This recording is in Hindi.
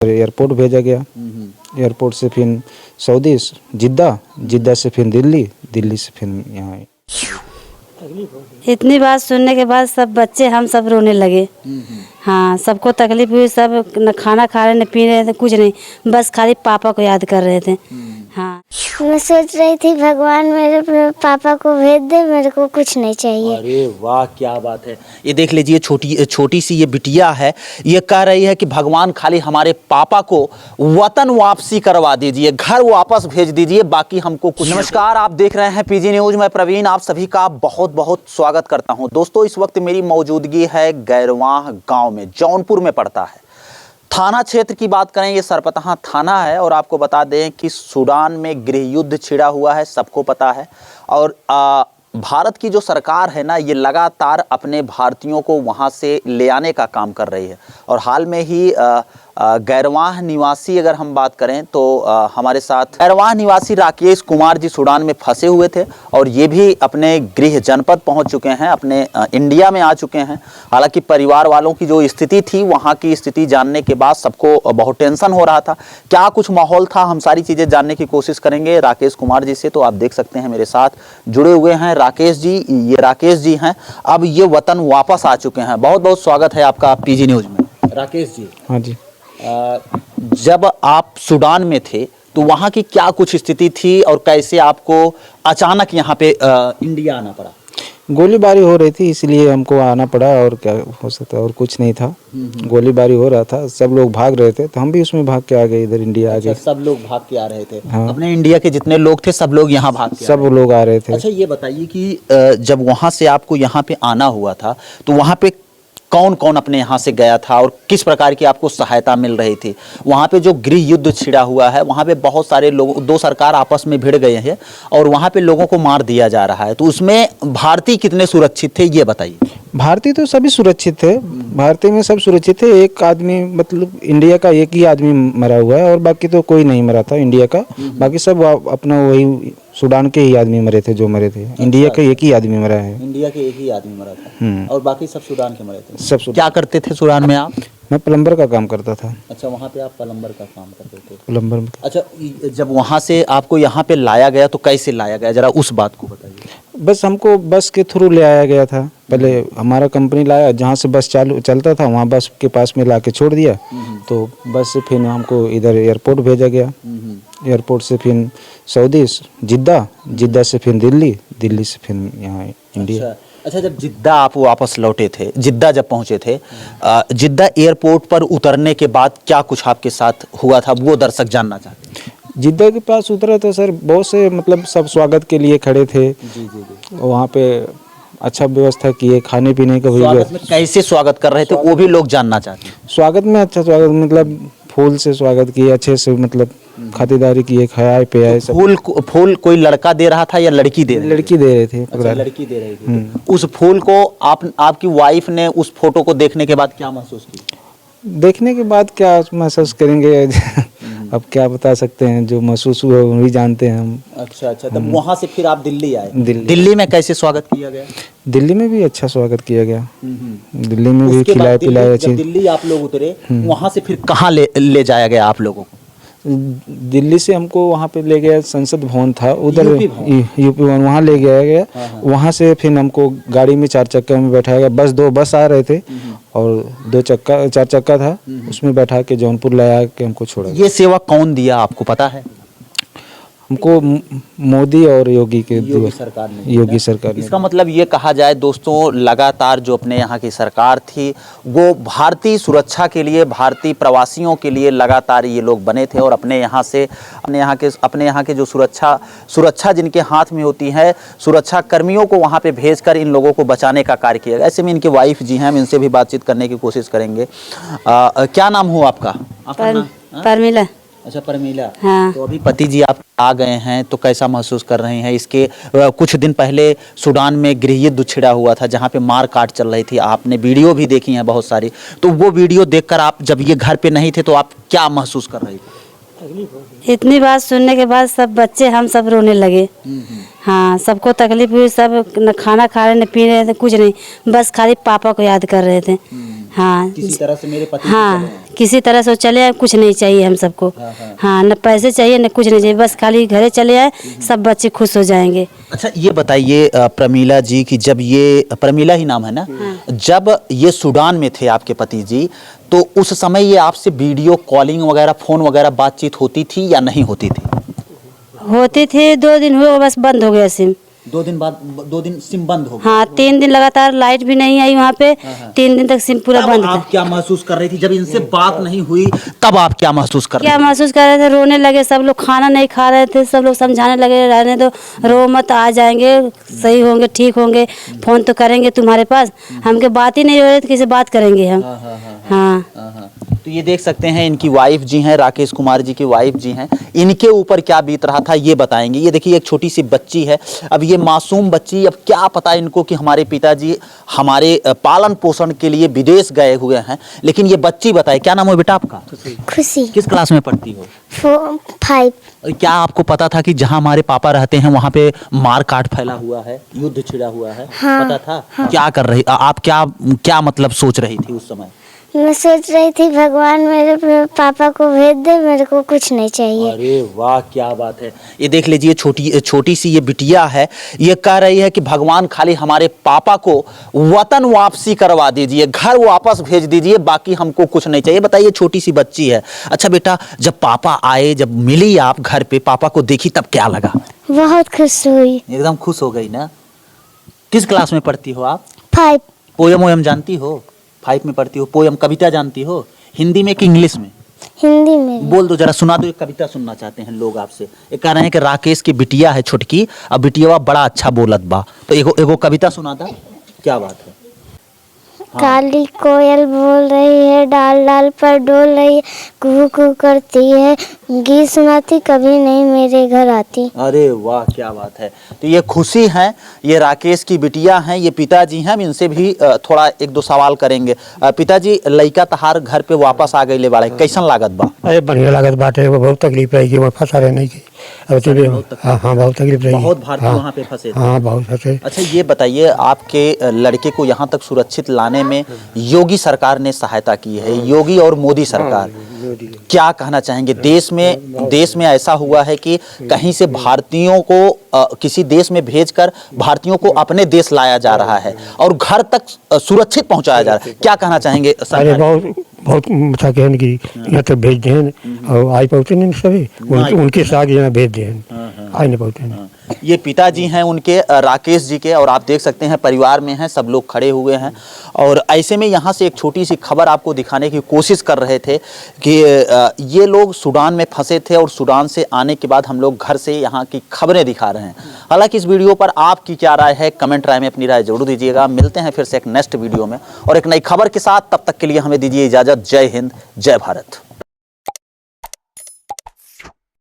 एयरपोर्ट भेजा गया। एयरपोर्ट से फिर सऊदी, जिद्दा से फिर दिल्ली से फिर यहाँ आए। इतनी बात सुनने के बाद सब बच्चे हम सब रोने लगे। हाँ, सबको तकलीफ हुई, सब न खाना खा रहे न पी रहे थे, कुछ नहीं, बस खाली पापा को याद कर रहे थे। हाँ, मैं सोच रही थी भगवान मेरे पापा को भेज दे, मेरे को कुछ नहीं चाहिए। अरे वाह, क्या बात है। ये देख लीजिए, छोटी सी ये बिटिया है, ये कह रही है कि भगवान खाली हमारे पापा को वतन वापसी करवा दीजिए, घर वापस भेज दीजिए, बाकी हमको कुछ। नमस्कार, आप देख रहे हैं पीजी न्यूज। मैं प्रवीण आप सभी का बहुत बहुत स्वागत करता हूं। दोस्तों, इस वक्त मेरी मौजूदगी है गैरवाह गाँव में, जौनपुर में पड़ता है। थाना क्षेत्र की बात करें, ये सरपतहा थाना है। और आपको बता दें कि सूडान में गृह युद्ध छिड़ा हुआ है, सबको पता है। और भारत की जो सरकार है ना, ये लगातार अपने भारतीयों को वहाँ से ले आने का काम कर रही है। और हाल में ही गैरवाह निवासी अगर हम बात करें तो हमारे साथ गैरवाह निवासी राकेश कुमार जी सूडान में फंसे हुए थे और ये भी अपने गृह जनपद पहुंच चुके हैं, अपने इंडिया में आ चुके हैं। हालांकि परिवार वालों की जो स्थिति थी, वहां की स्थिति जानने के बाद सबको बहुत टेंशन हो रहा था। क्या कुछ माहौल था, हम सारी चीज़ें जानने की कोशिश करेंगे राकेश कुमार जी से। तो आप देख सकते हैं मेरे साथ जुड़े हुए हैं राकेश जी। ये राकेश जी हैं, अब ये वतन वापस आ चुके हैं। बहुत बहुत स्वागत है आपका पीजी न्यूज में। राकेश जी, हाँ जी, जब आप सूडान में थे तो वहाँ की क्या कुछ स्थिति थी और कैसे आपको अचानक यहाँ पे इंडिया आना पड़ा? गोलीबारी हो रही थी, इसलिए हमको आना पड़ा। और क्या हो सकता है, और कुछ नहीं था। गोलीबारी हो रहा था, सब लोग भाग रहे थे, तो हम भी उसमें भाग के आ गए, इधर इंडिया आ गए। सब लोग भाग के आ रहे थे? हाँ। अपने इंडिया के जितने लोग थे सब लोग यहाँ भाग के सब लोग आ रहे थे। अच्छा, ये बताइए कि जब वहाँ से आपको यहाँ पे आना हुआ था तो वहाँ पे कौन कौन अपने यहाँ से गया था और किस प्रकार की आपको सहायता मिल रही थी? वहाँ पे जो गृह युद्ध छिड़ा हुआ है, वहाँ पे बहुत सारे लोग, दो सरकार आपस में भिड़ गए हैं और वहाँ पे लोगों को मार दिया जा रहा है, तो उसमें भारतीय कितने सुरक्षित थे, ये बताइए। भारतीय तो सभी सुरक्षित थे, भारतीय में सब सुरक्षित थे। एक आदमी, मतलब इंडिया का एक ही आदमी मरा हुआ है और बाकी तो कोई नहीं मरा था इंडिया का। बाकी सब अपना वही सूडान के ही आदमी मरे थे जो मरे थे। इंडिया का एक ही आदमी मरा है। इंडिया के एक ही आदमी मरा था और बाकी सब सूडान के मरे थे। सब क्या करते थे सूडान में आप? मैं प्लम्बर का काम करता था। अच्छा, वहाँ पे आप प्लम्बर का काम करते थे? प्लम्बर में। अच्छा, जब वहाँ से आपको यहाँ पे लाया गया तो कैसे लाया गया, जरा उस बात को बताइए। बस हमको बस के थ्रू ले आया गया था। पहले हमारा कंपनी लाया, जहाँ से बस चलता था वहाँ बस के पास में ला के छोड़ दिया। तो बस से फिर हमको इधर एयरपोर्ट भेजा गया। एयरपोर्ट से फिर सऊदी, जिद्दा से फिर दिल्ली से फिर यहाँ इंडिया। अच्छा, जब जिद्दा आप वापस लौटे थे, जिद्दा जब पहुंचे थे, जिद्दा एयरपोर्ट पर उतरने के बाद क्या कुछ आपके साथ हुआ था, वो दर्शक जानना चाहते हैं। जिद्दा के पास उतरा तो सर बहुत से, मतलब सब स्वागत के लिए खड़े थे। वहाँ पे अच्छा व्यवस्था किए, खाने पीने का भी। स्वागत में कैसे स्वागत कर रहे थे वो भी लोग जानना चाहते हैं। स्वागत में अच्छा स्वागत, मतलब फूल से स्वागत किए, अच्छे से, मतलब खातिरदारी किए, खाया पिया सब। फूल कोई लड़का दे रहा था या लड़की दे रही? लड़की दे रहे थे। अच्छा, लड़की दे रही थी। उस फूल को आपकी वाइफ ने उस फोटो को देखने के बाद क्या महसूस किया? देखने के बाद क्या महसूस करेंगे अब क्या बता सकते हैं, जो महसूस हुआ वही जानते हैं हम। अच्छा, तब वहाँ से फिर आप दिल्ली आए। दिल्ली में कैसे स्वागत किया गया? दिल्ली में भी अच्छा स्वागत किया गया। दिल्ली में भी खिलाए पिलाए अच्छी। दिल्ली आप लोग उतरे, वहाँ से फिर कहाँ ले जाया गया आप लोगों को? दिल्ली से हमको वहाँ पे ले गया, संसद भवन था उधर, यूपी भवन, वहाँ ले गया। वहाँ से फिर हमको गाड़ी में 4 चक्का में बैठाया गया। दो बस आ रहे थे और 4 चक्का था, उसमें बैठा के जौनपुर लाया के हमको छोड़ा। ये सेवा कौन दिया आपको पता है? हमको मोदी और योगी सरकार ने। इसका मतलब ये कहा जाए दोस्तों, लगातार जो अपने यहाँ की सरकार थी वो भारतीय सुरक्षा के लिए, भारतीय प्रवासियों के लिए लगातार ये लोग बने थे और अपने यहाँ के जो सुरक्षा जिनके हाथ में होती है, सुरक्षा कर्मियों को वहाँ पे भेजकर इन लोगों को बचाने का कार्य किया गया। ऐसे में इनके वाइफ जी हैं, हम इनसे भी बातचीत करने की कोशिश करेंगे। क्या नाम हो आपका? परमिला। अच्छा, परमीला। हाँ। तो अभी पति जी आप आ गए हैं तो कैसा महसूस कर रहे हैं? इसके कुछ दिन पहले सूडान में गृह युद्ध छिड़ा हुआ था जहाँ पे मार काट चल रही थी, आपने वीडियो भी देखी हैं बहुत सारी, तो वो वीडियो देखकर आप जब ये घर पे नहीं थे तो आप क्या महसूस कर रहे थे? इतनी बात सुनने के बाद सब बच्चे हम सब रोने लगे। हाँ, सबको तकलीफ हुई, सब न खाना खा रहे न पी रहे थे, कुछ नहीं, बस खाली पापा को याद कर रहे थे। हाँ किसी तरह से मेरे पति हाँ किसी तरह से वो चले आए, कुछ नहीं चाहिए हम सबको। हाँ न पैसे चाहिए न कुछ नहीं चाहिए, बस खाली घरे चले आए, सब बच्चे खुश हो जाएंगे। अच्छा ये बताइए प्रमीला जी कि जब ये प्रमीला ही नाम है ना, जब ये सूडान में थे आपके पति जी, तो उस समय ये आपसे वीडियो कॉलिंग वगैरह फोन वगैरह बातचीत होती थी या नहीं होती थी? होती थी, 2 दिन हुए बस बंद हो गया सिम। 2 दिन बाद 2 दिन सिम बंद हो गया। हाँ 3 दिन लगातार लाइट भी नहीं आई वहाँ पे, 3 दिन तक सिम पूरा तब बंद आप था। क्या महसूस कर रही थी जब इनसे बात नहीं हुई? तब आप क्या महसूस कर रही क्या महसूस कर रहे थे, रोने लगे सब लोग, खाना नहीं खा रहे थे, सब लोग समझाने लगे रहने दो, रो मत, आ जाएंगे, सही होंगे, ठीक होंगे, फोन तो करेंगे तुम्हारे पास। हमके बात ही नहीं हो रही, तो किसे बात करेंगे हम। हाँ तो ये देख सकते हैं इनकी वाइफ जी हैं, राकेश कुमार जी की वाइफ जी हैं, इनके ऊपर क्या बीत रहा था ये बताएंगे। ये देखिए एक छोटी सी बच्ची है, अब ये मासूम बच्ची, अब क्या पता इनको कि हमारे पिताजी हमारे पालन पोषण के लिए विदेश गए हुए हैं, लेकिन ये बच्ची बताए, क्या नाम है बेटा आपका? खुशी। किस क्लास में पढ़ती हो? 5। और क्या आपको पता था कि जहां हमारे पापा रहते हैं वहां पे मार काट फैला हुआ है, युद्ध छिड़ा हुआ है? हाँ, पता था? हाँ। क्या कर रही आप, क्या मतलब सोच रही थी उस समय? मैं सोच रही थी भगवान मेरे पापा को भेज दे, मेरे को कुछ नहीं चाहिए। अरे वाह क्या बात है। ये देख लीजिए छोटी सी ये बिटिया है, ये कह रही है कि भगवान खाली हमारे पापा को वतन वापसी करवा दीजिए, घर वापस भेज दीजिए, बाकी हमको कुछ नहीं चाहिए। बताइए छोटी सी बच्ची है। अच्छा बेटा, जब पापा आए, जब मिली आप घर पे, पापा को देखी, तब क्या लगा? बहुत खुश हुई। एकदम खुश हो गई ना? किस क्लास में पढ़ती हो आप? 5। पोयम वोयम जानती हो? 5 में पढ़ती हो। पोयम कविता जानती हो? हिंदी में कि इंग्लिश में? हिंदी में। बोल दो जरा, सुना दो, एक कविता सुनना चाहते हैं लोग आपसे। ये कह रहे हैं कि राकेश की बिटिया है छोटकी, अब बिटिया बड़ा अच्छा बोलत बा, तो एगो कविता सुना था। क्या बात है? काली कोयल बोल रही है, डाल डाल पर डोल रही है, कू कू करती है, गीत सुनाती कभी नहीं मेरे घर आती। अरे वाह क्या बात है। तो ये खुशी है, ये राकेश की बिटिया हैं, ये पिताजी हैं। हम इनसे भी थोड़ा 1-2 सवाल करेंगे। पिताजी, लइका तहार घर पे वापस आ गई बाड़े, कैसन लागत बा? अरे बढ़िया लागत बाटे, वो बहुत तकलीफ रही कि वहाँ फंसा रहने की। हाँ बहुत तकलीफ रही। बहुत भारतीय वहाँ पे फंसे थे। हाँ बहुत फंसे। अच्छा ये बताइए, आपके लड़के को यहाँ तक सुरक्षित लाने में योगी सरकार ने सहायता की है, योगी और मोदी सरकार, क्या कहना चाहेंगे? देश में ऐसा हुआ है कि कहीं से भारतीयों को किसी देश में भेजकर भारतीयों को अपने देश लाया जा रहा है और घर तक सुरक्षित पहुंचाया जा रहा है, क्या कहना चाहेंगे? अरे बहुत अच्छा कहन की यहाँ तक भेज दें और आज पहुँचे नहीं सभी, उनके साथ यहाँ भेज दें, आज नहीं पहुँचे। ये पिताजी हैं उनके, राकेश जी के, और आप देख सकते हैं परिवार में हैं, सब लोग खड़े हुए हैं। और ऐसे में यहाँ से एक छोटी सी खबर आपको दिखाने की कोशिश कर रहे थे कि ये लोग सूडान में फंसे थे और सूडान से आने के बाद हम लोग घर से यहाँ की खबरें दिखा रहे हैं। हालांकि इस वीडियो पर आपकी क्या राय है, कमेंट राय में अपनी राय जरूर दीजिएगा। मिलते हैं फिर से एक नेक्स्ट वीडियो में और एक नई खबर के साथ, तब तक के लिए हमें दीजिए इजाज़त। जय हिंद, जय भारत।